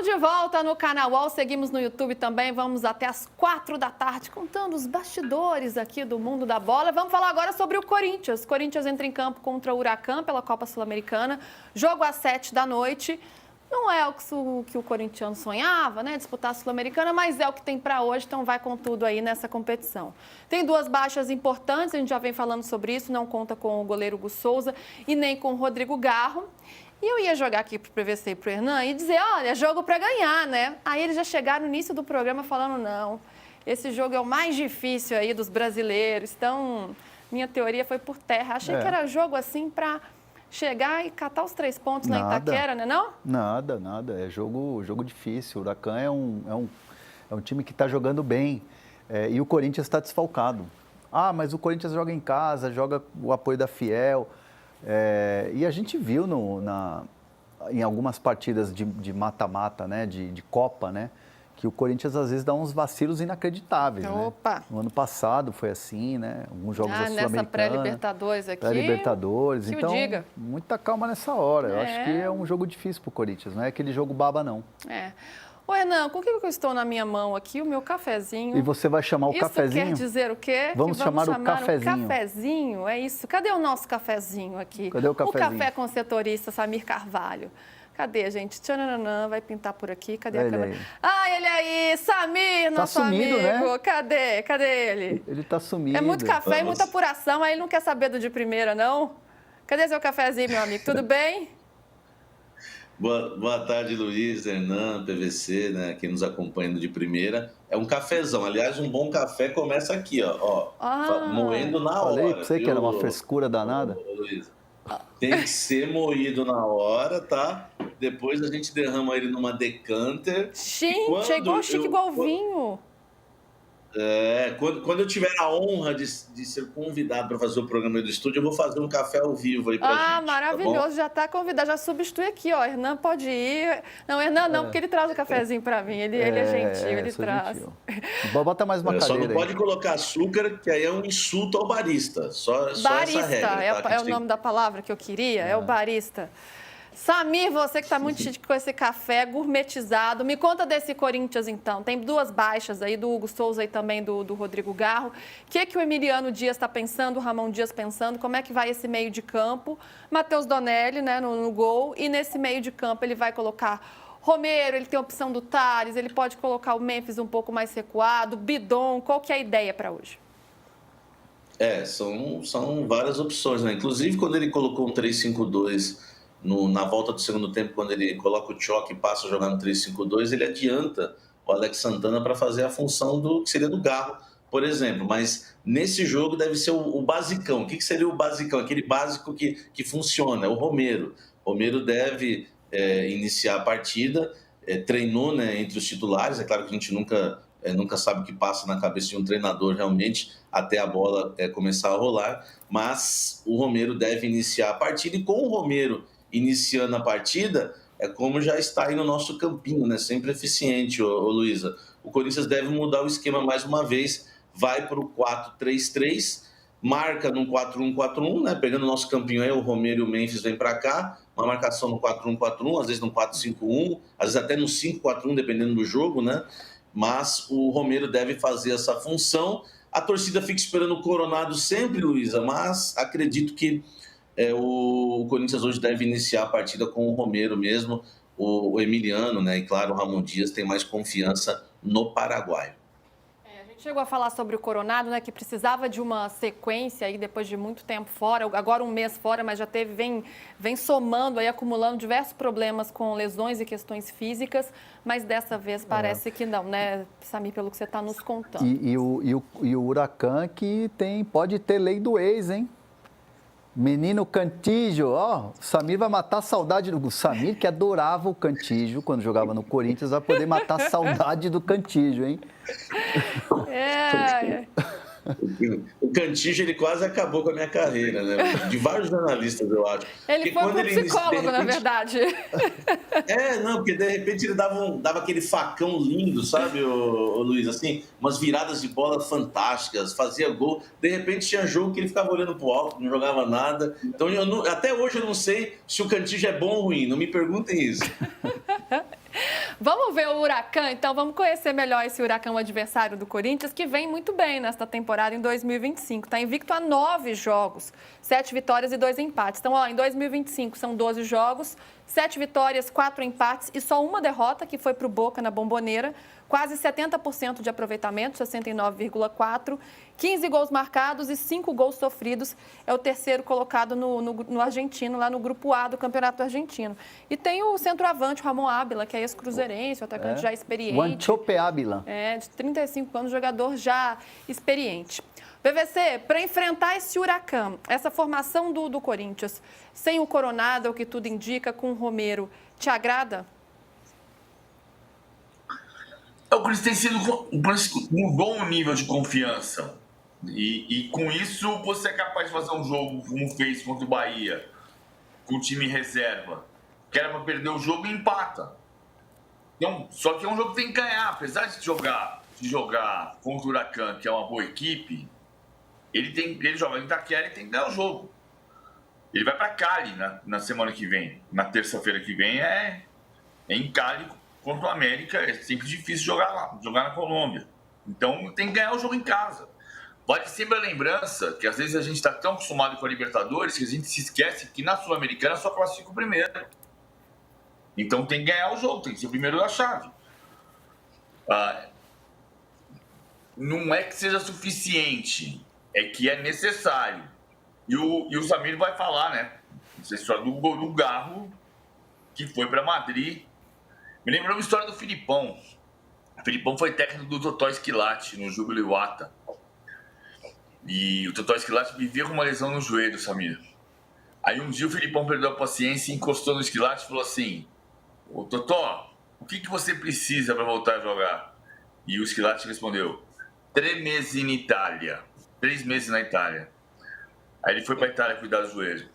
Estamos de volta no Canal UOL, seguimos no YouTube também, vamos até às 4 da tarde contando os bastidores aqui do mundo da bola. Vamos falar agora sobre o Corinthians. Corinthians entra em campo contra o Huracan pela Copa Sul-Americana, jogo às 7 da noite. Não é o que o corintiano sonhava, né, disputar a Sul-Americana, mas é o que tem para hoje, então vai com tudo aí nessa competição. Tem duas baixas importantes, a gente já vem falando sobre isso, não conta com o goleiro Hugo Souza e nem com o Rodrigo Garro. E eu ia jogar aqui pro PVC e pro Hernan e dizer, olha, jogo para ganhar, né? Aí eles já chegaram no início do programa falando, não, esse jogo é o mais difícil aí dos brasileiros. Então, minha teoria foi por terra. Achei que era jogo assim para chegar e catar os 3 pontos na Itaquera, né não? Nada. É jogo difícil. O Huracan é um time que está jogando bem. E o Corinthians está desfalcado. Ah, mas o Corinthians joga em casa, joga o apoio da Fiel. E a gente viu em algumas partidas de mata-mata, né, de Copa, né, que o Corinthians às vezes dá uns vacilos inacreditáveis. Opa! Né? No ano passado foi assim, né? Alguns jogos da Sul-Americana. Nessa pré-Libertadores aqui. Pré-Libertadores. Que então, o diga. Muita calma nessa hora. Eu acho que é um jogo difícil pro Corinthians, não é aquele jogo baba, não. Ô, Hernan, com o que eu estou na minha mão aqui? O meu cafezinho. E você vai chamar o cafezinho? Isso quer dizer o quê? Vamos chamar o cafezinho. O cafezinho, é isso. Cadê o nosso cafezinho aqui? Cadê o cafezinho? O café com setorista Samir Carvalho. Cadê, gente? Tchananã, vai pintar por aqui. Cadê a câmera? Ah, ele aí, Samir, nosso sumido, amigo. Né? Cadê ele? Ele tá sumido. É muito café e muita apuração, aí ele não quer saber do de primeira, não? Cadê seu cafezinho, meu amigo? Tudo bem? Boa tarde, Luiz, Hernan, PVC, né? Quem nos acompanha de primeira. É um cafezão. Aliás, um bom café começa aqui, ó. Moendo na hora. Falei pra você que era uma frescura danada. Luiz, tem que ser moído na hora, tá? Depois a gente derrama ele numa decanter. Gente, é igual chique, igual vinho. Quando eu tiver a honra de ser convidado para fazer o programa do estúdio, eu vou fazer um café ao vivo aí pra gente. Ah, maravilhoso, tá já está convidado, já substitui aqui, ó. Hernan pode ir. Não, Hernan não, porque ele traz o cafezinho para mim. Ele é gentil, ele traz. Gentil. Bota mais uma cadeira. Só não pode colocar açúcar, que aí é um insulto ao barista. Só barista, essa regra, tá? É o nome da palavra que eu queria, é o barista. Samir, você que está muito chique com esse café gourmetizado, me conta desse Corinthians, então. Tem duas baixas aí, do Hugo Souza e também do Rodrigo Garro. O que o Emiliano Dias está pensando, o Ramon Dias pensando? Como é que vai esse meio de campo? Matheus Donelli, né, no gol. E nesse meio de campo ele vai colocar Romero, ele tem a opção do Tales, ele pode colocar o Memphis um pouco mais recuado, Bidon. Qual que é a ideia para hoje? São várias opções, né? Inclusive, quando ele colocou um 3-5-2... na volta do segundo tempo, quando ele coloca o choque e passa a jogar no 3-5-2, ele adianta o Alex Santana para fazer a função que seria do Garro, por exemplo. Mas nesse jogo deve ser o basicão. O que seria o basicão? Aquele básico que funciona, é o Romero. O Romero deve iniciar a partida, treinou, né, entre os titulares. É claro que a gente nunca sabe o que passa na cabeça de um treinador realmente até a bola começar a rolar, mas o Romero deve iniciar a partida, e com o Romero iniciando a partida, é como já está aí no nosso campinho, né? Sempre eficiente, Luísa. O Corinthians deve mudar o esquema mais uma vez, vai para o 4-3-3, marca no 4-1-4-1, né? Pegando o nosso campinho aí, o Romero e o Memphis vem para cá, uma marcação no 4-1-4-1, às vezes no 4-5-1, às vezes até no 5-4-1, dependendo do jogo, né? Mas o Romero deve fazer essa função. A torcida fica esperando o Coronado sempre, Luísa, mas acredito que o Corinthians hoje deve iniciar a partida com o Romero mesmo, o Emiliano, né? E claro, o Ramon Dias tem mais confiança no paraguaio. A gente chegou a falar sobre o Coronado, né? Que precisava de uma sequência aí depois de muito tempo fora, agora um mês fora, mas já vem somando aí, acumulando diversos problemas com lesões e questões físicas, mas dessa vez parece que não, né, Samir, pelo que você está nos contando. E o Huracan que pode ter lei do ex, hein? Menino Cantígio, ó, o Samir vai matar a saudade do Samir, que adorava o Cantígio quando jogava no Corinthians, vai poder matar a saudade do Cantígio, hein? O Cantígio, ele quase acabou com a minha carreira, né? De vários jornalistas, eu acho. Ele foi pro psicólogo, na verdade. Porque de repente ele dava aquele facão lindo, sabe, o Luiz? Assim, umas viradas de bola fantásticas, fazia gol. De repente tinha jogo que ele ficava olhando pro alto, não jogava nada. Então, até hoje eu não sei se o Cantígio é bom ou ruim, não me perguntem isso. Vamos ver o Huracan, então vamos conhecer melhor esse Huracan, adversário do Corinthians, que vem muito bem nesta temporada em 2025. Está invicto a 9 jogos, 7 vitórias e 2 empates. Então, em 2025 são 12 jogos, 7 vitórias, 4 empates e só uma derrota, que foi para o Boca na Bomboneira. Quase 70% de aproveitamento, 69,4%, 15 gols marcados e 5 gols sofridos. É o terceiro colocado no argentino, lá no Grupo A do Campeonato Argentino. E tem o centroavante, Ramon Ábila, que é ex-cruzeirense, o atacante já experiente. O Anchope Ábila. De 35 anos, jogador já experiente. PVC, para enfrentar esse Huracan, essa formação do Corinthians, sem o Coronado, o que tudo indica, com o Romero, te agrada? O Corinthians tem sido, mudou o nível de confiança. E com isso você é capaz de fazer um jogo como fez contra o Bahia, com o time reserva, que era para perder o jogo e empata. Então, só que é um jogo que tem que ganhar. Apesar de jogar contra o Huracan, que é uma boa equipe, ele joga em Itaquera e tem que ganhar o jogo. Ele vai para Cali na semana que vem. Na terça-feira que vem é em Cali contra o América. É sempre difícil jogar lá, jogar na Colômbia. Então tem que ganhar o jogo em casa. Vale sempre a lembrança que às vezes a gente está tão acostumado com a Libertadores que a gente se esquece que na Sul-Americana só classifica o primeiro. Então tem que ganhar o jogo, tem que ser o primeiro da chave. Não é que seja suficiente, é que é necessário. E o Samir vai falar, né? Essa história do Garro, que foi para Madrid. Me lembrou uma história do Filipão. O Filipão foi técnico do Totó Esquilate no Júbilo Iwata. E o Totó Esquilate vivia com uma lesão no joelho, Samir. Aí um dia o Filipão perdeu a paciência e encostou no Esquilate e falou assim: ô Totó, o que você precisa para voltar a jogar? E o Esquilate respondeu: 3 meses em Itália. 3 meses na Itália. Aí ele foi para a Itália cuidar do joelho.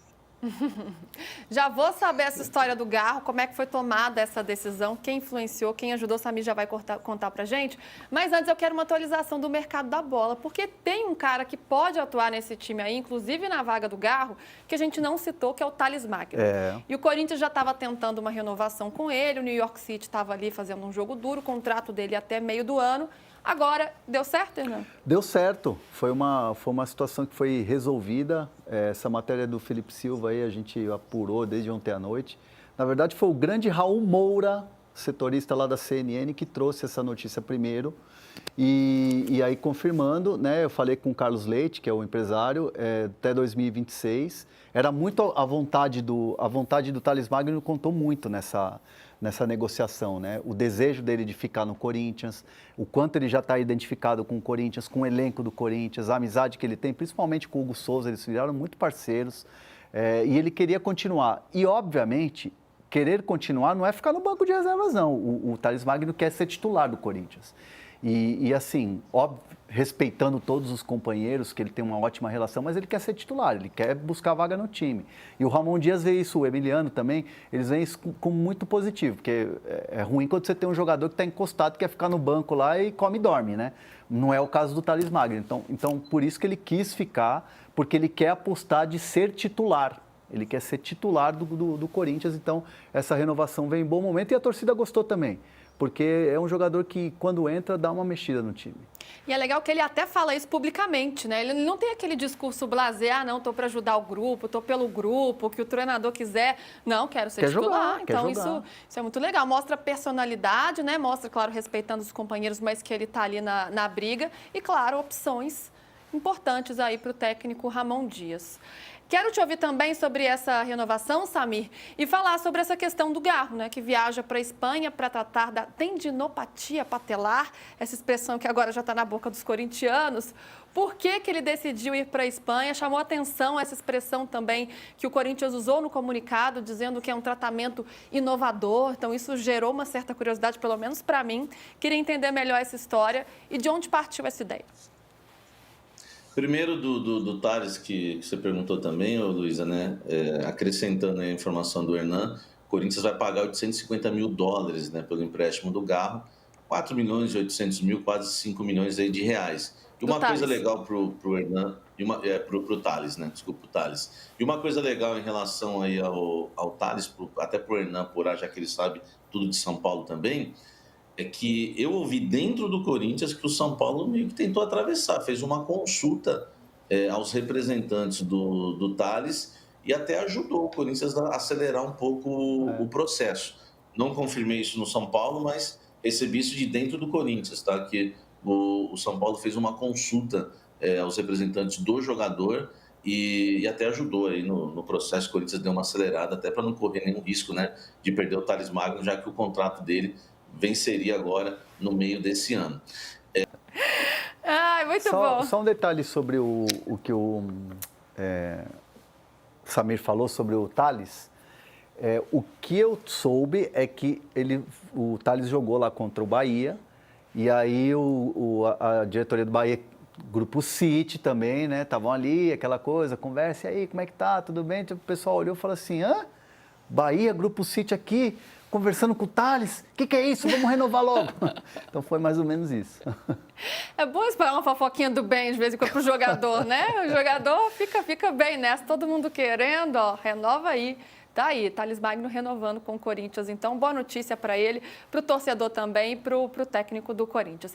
Já vou saber essa história do Garro, como é que foi tomada essa decisão, quem influenciou, quem ajudou, o Samir já vai contar pra gente. Mas antes eu quero uma atualização do mercado da bola, porque tem um cara que pode atuar nesse time aí, inclusive na vaga do Garro, que a gente não citou, que é o Thales Magno. E o Corinthians já estava tentando uma renovação com ele, o New York City estava ali fazendo um jogo duro, o contrato dele até meio do ano. Agora, deu certo, Hernan? Deu certo. Foi uma situação que foi resolvida. Essa matéria do Felipe Silva aí a gente apurou desde ontem à noite. Na verdade, foi o grande Raul Moura, setorista lá da CNN, que trouxe essa notícia primeiro. E aí, confirmando, né, eu falei com o Carlos Leite, que é o empresário, até 2026. Era muito a vontade do Thales Magno, contou muito nessa negociação, né? O desejo dele de ficar no Corinthians, o quanto ele já está identificado com o Corinthians, com o elenco do Corinthians, a amizade que ele tem, principalmente com o Hugo Souza, eles viraram muito parceiros, e ele queria continuar. E, obviamente, querer continuar não é ficar no banco de reservas, não. O Thales Magno quer ser titular do Corinthians. E assim, óbvio, respeitando todos os companheiros, que ele tem uma ótima relação, mas ele quer ser titular, ele quer buscar vaga no time. E o Ramon Dias vê isso, o Emiliano também, eles veem isso como muito positivo, porque é ruim quando você tem um jogador que está encostado, quer ficar no banco lá e come e dorme, né? Não é o caso do Thales Magno. Então, por isso que ele quis ficar, porque ele quer apostar de ser titular. Ele quer ser titular do Corinthians, então essa renovação vem em bom momento e a torcida gostou também. Porque é um jogador que, quando entra, dá uma mexida no time. E é legal que ele até fala isso publicamente, né? Ele não tem aquele discurso blasé, não, estou para ajudar o grupo, estou pelo grupo, o que o treinador quiser. Não, quero ser titular. Então, isso é muito legal. Mostra personalidade, né? Mostra, claro, respeitando os companheiros, mas que ele está ali na briga. E, claro, opções importantes aí para o técnico Ramon Dias. Quero te ouvir também sobre essa renovação, Samir, e falar sobre essa questão do Garro, né, que viaja para a Espanha para tratar da tendinopatia patelar, essa expressão que agora já está na boca dos corintianos. Por que ele decidiu ir para a Espanha? Chamou atenção essa expressão também que o Corinthians usou no comunicado, dizendo que é um tratamento inovador. Então, isso gerou uma certa curiosidade, pelo menos para mim. Queria entender melhor essa história e de onde partiu essa ideia. Primeiro do Thales, que você perguntou também, Luísa, né? Acrescentando a informação do Hernan, o Corinthians vai pagar $850 mil, né, pelo empréstimo do Garro, 4 milhões e 800 mil, quase 5 milhões aí de reais. E uma coisa legal para o Hernan, Pro Thales, né? Desculpa, o Thales. E uma coisa legal em relação aí ao Thales, até pro Hernan Porá, já que ele sabe tudo de São Paulo também, é que eu ouvi dentro do Corinthians que o São Paulo meio que tentou atravessar, fez uma consulta aos representantes do Thales e até ajudou o Corinthians a acelerar um pouco o processo. Não confirmei isso no São Paulo, mas recebi isso de dentro do Corinthians, tá? Que o São Paulo fez uma consulta aos representantes do jogador e até ajudou aí no processo. O Corinthians deu uma acelerada até para não correr nenhum risco, né, de perder o Thales Magno, já que o contrato dele venceria agora no meio desse ano. Ai, muito bom. Só um detalhe sobre o que o Samir falou sobre o Thales. O que eu soube é que o Thales jogou lá contra o Bahia e aí a diretoria do Bahia, Grupo City também, né? Estavam ali, aquela coisa, conversa, e aí, como é que tá? Tudo bem? Então, o pessoal olhou e falou assim, Bahia, Grupo City aqui, conversando com o Thales, o que é isso? Vamos renovar logo. Então foi mais ou menos isso. É bom esperar uma fofoquinha do bem de vez em quando pro jogador, né? O jogador fica bem nessa, todo mundo querendo, renova aí. Tá aí, Thales Magno renovando com o Corinthians. Então, boa notícia para ele, para o torcedor também e para o técnico do Corinthians.